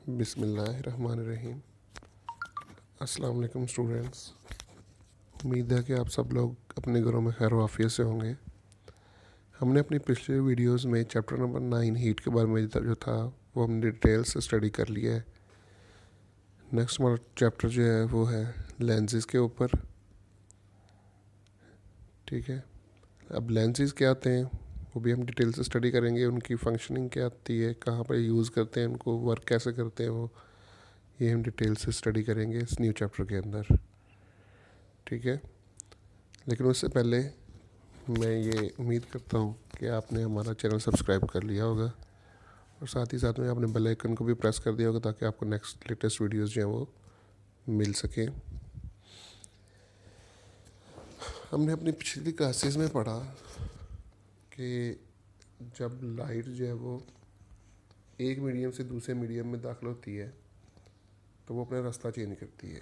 बिस्मिल्लाहिर्रहमानिर्रहीम। अस्सलाम वालेकुम स्टूडेंट्स। उम्मीद है कि आप सब लोग अपने घरों में खैर वाफियत से होंगे। हमने अपनी पिछले वीडियोस में चैप्टर नंबर 9 हीट के बारे में जो था वो हमने डिटेल से स्टडी कर लिया है। नेक्स्ट हमारा चैप्टर जो है वो है लेंसेज के ऊपर। ठीक है, अब लेंसेज क्या आते हैं वो भी हम डिटेल से स्टडी करेंगे। उनकी फंक्शनिंग क्या आती है, कहाँ पर यूज़ करते हैं उनको, वर्क कैसे करते हैं वो, ये हम डिटेल से स्टडी करेंगे इस न्यू चैप्टर के अंदर। ठीक है, लेकिन उससे पहले मैं ये उम्मीद करता हूँ कि आपने हमारा चैनल सब्सक्राइब कर लिया होगा और साथ ही साथ में आपने बेल आइकन को भी प्रेस कर दिया होगा ताकि आपको नेक्स्ट लेटेस्ट वीडियोस जो हैं वो मिल सकें। हमने अपनी पिछली क्लासेस में पढ़ा कि जब लाइट जो है वो एक मीडियम से दूसरे मीडियम में दाखिल होती है तो वो अपना रास्ता चेंज करती है।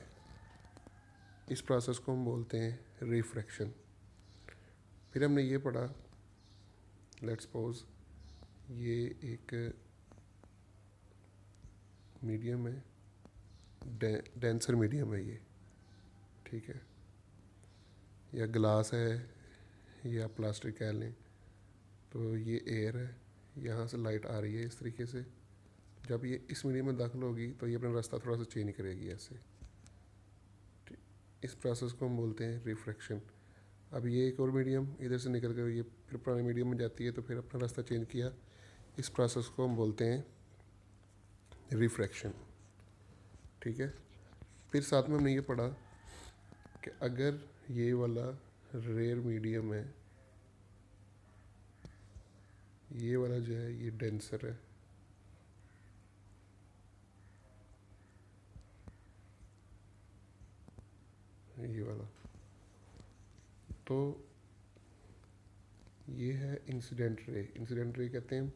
इस प्रोसेस को हम बोलते हैं रिफ्रैक्शन। फिर हमने ये पढ़ा, लेट्स सपोज ये एक मीडियम है, डेंसर मीडियम है ये, ठीक है, या ग्लास है या प्लास्टिक कह लें। तो ये एयर है, यहाँ से लाइट आ रही है इस तरीके से। जब ये इस मीडियम में दाखिल होगी तो ये अपना रास्ता थोड़ा सा चेंज करेगी ऐसे। इस प्रोसेस को हम बोलते हैं रिफ्रैक्शन। अब ये एक और मीडियम इधर से निकल कर ये फिर पुराने मीडियम में जाती है तो फिर अपना रास्ता चेंज किया। इस प्रोसेस को हम बोलते हैं रिफ्रैक्शन। ठीक है, फिर साथ में हमने ये पढ़ा कि अगर ये वाला रेयर मीडियम है, ये वाला जो है ये डेंसर है, ये वाला, तो ये है इंसिडेंट रे। इंसिडेंट रे कहते हैं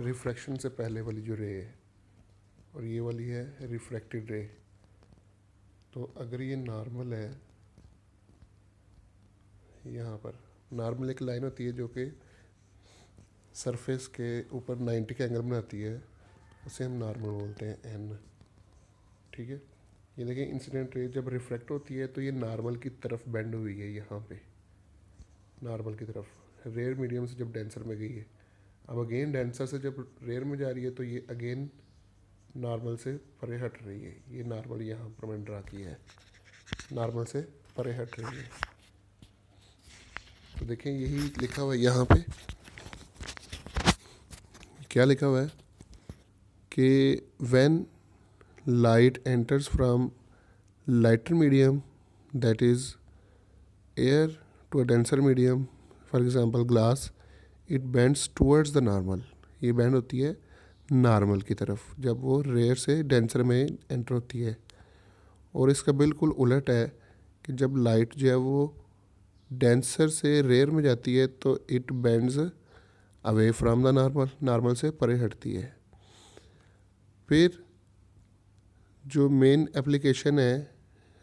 रिफ्रैक्शन से पहले वाली जो रे है, और ये वाली है रिफ्रैक्टेड रे। तो अगर ये नॉर्मल है, यहाँ पर नॉर्मल एक लाइन होती है जो कि सरफेस के ऊपर 90 का एंगल बनाती है, उसे हम नॉर्मल बोलते हैं एन। ठीक है, ये देखिए इंसिडेंट रे जब रिफ्रैक्ट होती है तो ये नॉर्मल की तरफ बेंड हुई है, यहाँ पे नॉर्मल की तरफ रेयर मीडियम से जब डेंसर में गई है। अब अगेन डेंसर से जब रेयर में जा रही है तो ये अगेन नॉर्मल से परे हट रही है। ये नॉर्मल यहाँ पर मैंने ड्रा किया है, नॉर्मल से परे हट रही है। तो देखें यही लिखा हुआ है यहाँ पे, क्या लिखा हुआ है कि when light enters from lighter medium that is air to a denser medium, for example glass, it bends towards the normal. ये बेंड होती है नॉर्मल की तरफ जब वो रेयर से डेंसर में एंटर होती है। और इसका बिल्कुल उलट है कि जब लाइट जो है वो डेंसर से रेयर में जाती है तो it bends away from the normal, normal से परे हटती है। फिर जो मेन एप्लीकेशन है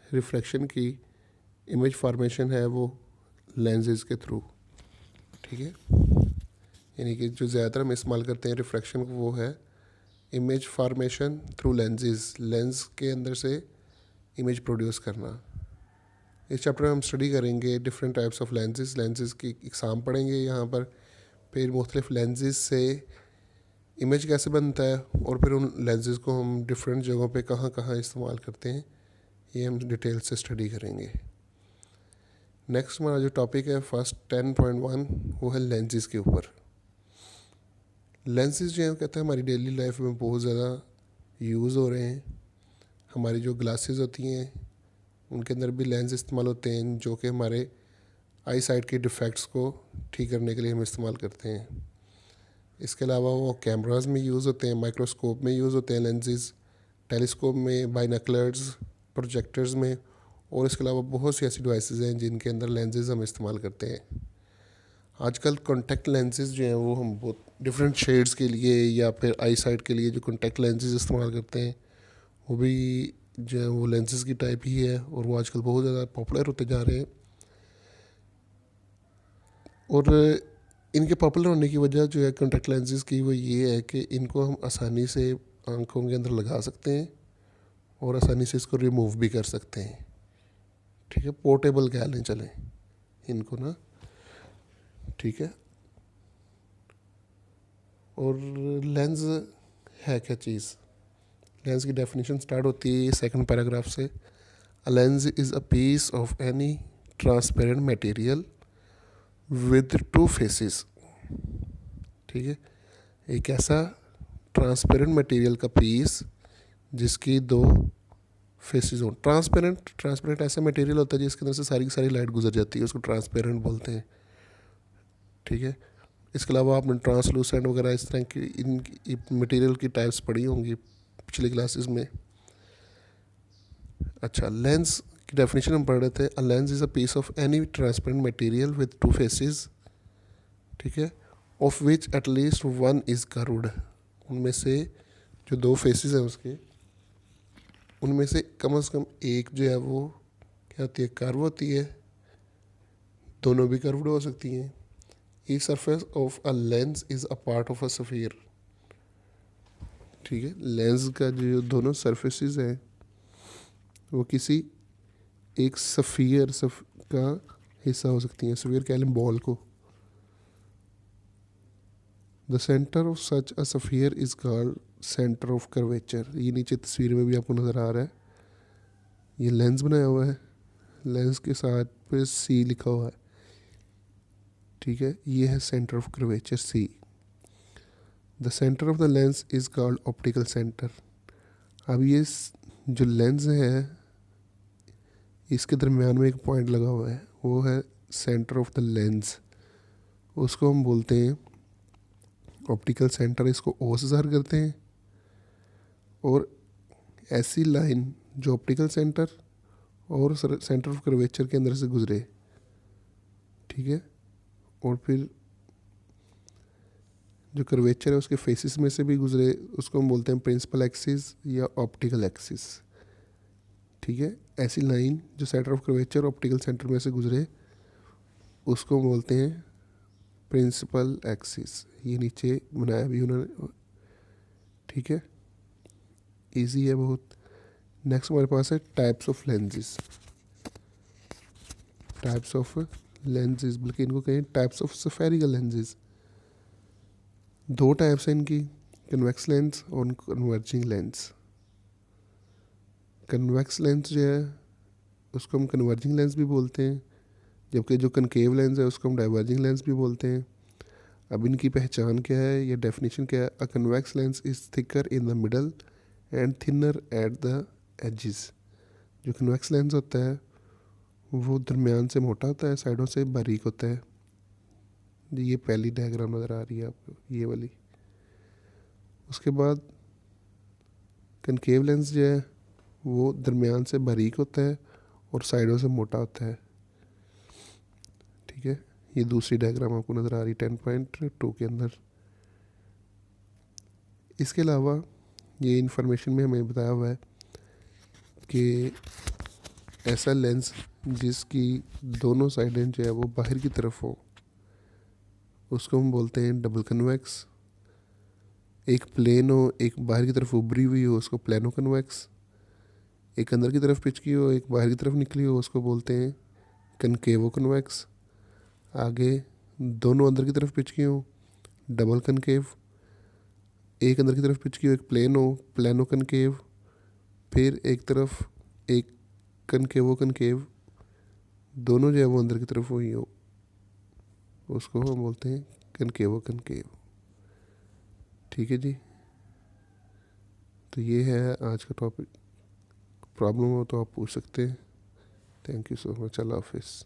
रिफ्रैक्शन की, इमेज फॉर्मेशन है वो लेंसेज के थ्रू। ठीक है, यानी कि जो ज़्यादातर हम इस्तेमाल करते हैं रिफ्रैक्शन को वो है image formation through lenses, lens के अंदर से इमेज प्रोड्यूस करना। इस चैप्टर में हम स्टडी करेंगे different types of lenses, lenses की एग्ज़ाम पढ़ेंगे यहाँ पर, फिर मुख्तलिफ लेंसेज से इमेज कैसे बनता है और फिर उन लेंसेज को हम डिफरेंट जगहों पे कहाँ कहाँ इस्तेमाल करते हैं ये हम डिटेल से स्टडी करेंगे। नेक्स्ट हमारा जो टॉपिक है फर्स्ट 10.1 वो है लेंसेज के ऊपर। लेंसेज जो है कहते हैं हमारी डेली लाइफ में बहुत ज़्यादा यूज़ हो रहे हैं। हमारी जो ग्लासेस होती हैं उनके अंदर भी लेंस इस्तेमाल होते हैं जो कि हमारे आई साइट के डिफेक्ट्स को ठीक करने के लिए हम इस्तेमाल करते हैं। इसके अलावा वो कैमराज में यूज़ होते हैं, माइक्रोस्कोप में यूज़ होते हैं लेंसेज, टेलीस्कोप में, बाइनोकुलर्स, प्रोजेक्टर्स में, और इसके अलावा बहुत सी ऐसी डिवाइसेस हैं जिनके अंदर लेंसेज हम इस्तेमाल करते हैं। आजकल कॉन्टैक्ट लेंसेज जो हैं वो हम बहुत डिफरेंट शेड्स के लिए या फिर आई साइट के लिए जो कॉन्टैक्ट लेंसेज इस्तेमाल करते हैं वो भी जो है वो लेंसेज की टाइप ही है, और वो आजकल बहुत ज़्यादा पॉपुलर होते जा रहे हैं। और इनके पॉपुलर होने की वजह जो है कॉन्टैक्ट लेंसेज की वो ये है कि इनको हम आसानी से आंखों के अंदर लगा सकते हैं और आसानी से इसको रिमूव भी कर सकते हैं। ठीक है, पोर्टेबल कह लें चलें इनको ना। ठीक है, और लेंस है क्या चीज़? लेंस की डेफिनेशन स्टार्ट होती है सेकंड पैराग्राफ से। A lens is a piece of any transparent material with two faces. ठीक है, एक ऐसा ट्रांसपेरेंट मटेरियल का पीस जिसकी दो फेसेस हो। ट्रांसपेरेंट ऐसा मटेरियल होता है जिसके अंदर से सारी की सारी लाइट गुजर जाती है, उसको ट्रांसपेरेंट बोलते हैं। ठीक है, इसके अलावा आपने ट्रांसलूसेंट वगैरह इस तरह की इन मटेरियल की टाइप्स पढ़ी होंगी पिछली क्लासेस में। अच्छा, लेंस की डेफिनेशन हम पढ़ रहे थे। A lens is a piece of any transparent material with two faces, ठीक है, of which at least one is curved. उनमें से जो दो फेसेस हैं उसके, उनमें से कम एक जो है वो क्या होती है, कर्व होती है। दोनों भी कर्व्ड हो सकती हैं। Each surface of a lens is a part of a sphere. ठीक है, लेंस का जो दोनों सरफेसेस हैं वो किसी एक स्फीयर का हिस्सा हो सकती हैं। स्फीयर कह लें बॉल को। The centre of such a sphere is called centre of curvature. ये नीचे तस्वीर में भी आपको नज़र आ रहा है, ये लेंस बनाया हुआ है, लेंस के साथ पे सी लिखा हुआ है। ठीक है, ये है centre of curvature C. The centre of the lens is called optical centre. अब ये जो लेंस है इसके दरमियान में एक पॉइंट लगा हुआ है, वो है सेंटर ऑफ द लेंस। उसको हम बोलते हैं ऑप्टिकल सेंटर। इसको ओ से ज़ाहिर करते हैं। और ऐसी लाइन जो ऑप्टिकल सेंटर और सेंटर ऑफ कर्वेचर के अंदर से गुजरे, ठीक है, और फिर जो कर्वेचर है उसके फेसिस में से भी गुजरे, उसको हम बोलते हैं प्रिंसिपल एक्सिस या ऑप्टिकल एक्सिस। ठीक है, ऐसी लाइन जो centre of curvature optical centre में से गुजरे उसको बोलते हैं प्रिंसिपल एक्सिस। ये नीचे बनाया भी उन्होंने। ठीक है, इजी है बहुत। नेक्स्ट हमारे पास है types of lenses. Types of lenses, बल्कि इनको कहें टाइप्स ऑफ स्फेरिकल लेंसेज। दो टाइप्स हैं इनकी, कन्वेक्स लेंस और कन्वर्जिंग लेंस। कन्वेक्स लेंस जो है उसको हम कन्वर्जिंग लेंस भी बोलते हैं, जबकि जो कनकेव लेंस है उसको हम डाइवर्जिंग लेंस भी बोलते हैं। अब इनकी पहचान क्या है या डेफिनेशन क्या है? A convex lens is thicker in the middle and thinner at the edges. जो कन्वेक्स लेंस होता है वो दरमियान से मोटा होता है, साइडों से बारीक होता है। ये पहली डायग्राम नज़र आ रही है आपको, ये वाली। उसके बाद कनकेव लेंस जो है वो दरमियान से बारीक होता है और साइडों से मोटा होता है। ठीक है, ये दूसरी डायग्राम आपको नज़र आ रही 10.2 के अंदर। इसके अलावा ये इन्फॉर्मेशन में हमें बताया हुआ है कि ऐसा लेंस जिसकी दोनों साइडें जो है वो बाहर की तरफ हो उसको हम बोलते हैं डबल कन्वेक्स। एक प्लेन हो, एक बाहर की तरफ उभरी हुई हो, उसको प्लेनो कन्वेक्स। एक अंदर की तरफ पिचकी हो, एक बाहर की तरफ निकली हो, उसको बोलते हैं कनकेवो कन्वेक्स। आगे दोनों अंदर की तरफ पिचकी हो, डबल कनकेव। एक अंदर की तरफ पिचकी हो, एक प्लेन हो, प्लेनो कनकेव। फिर एक तरफ एक कनकेवो कनकेव, दोनों जो है वो अंदर की तरफ हुई हो, उसको हम बोलते हैं कनकेवो कनकेव। ठीक है जी, तो ये है आज का टॉपिक। प्रॉब्लम हो तो आप पूछ सकते हैं। Thank you so much. अल्लाह हाफिज़।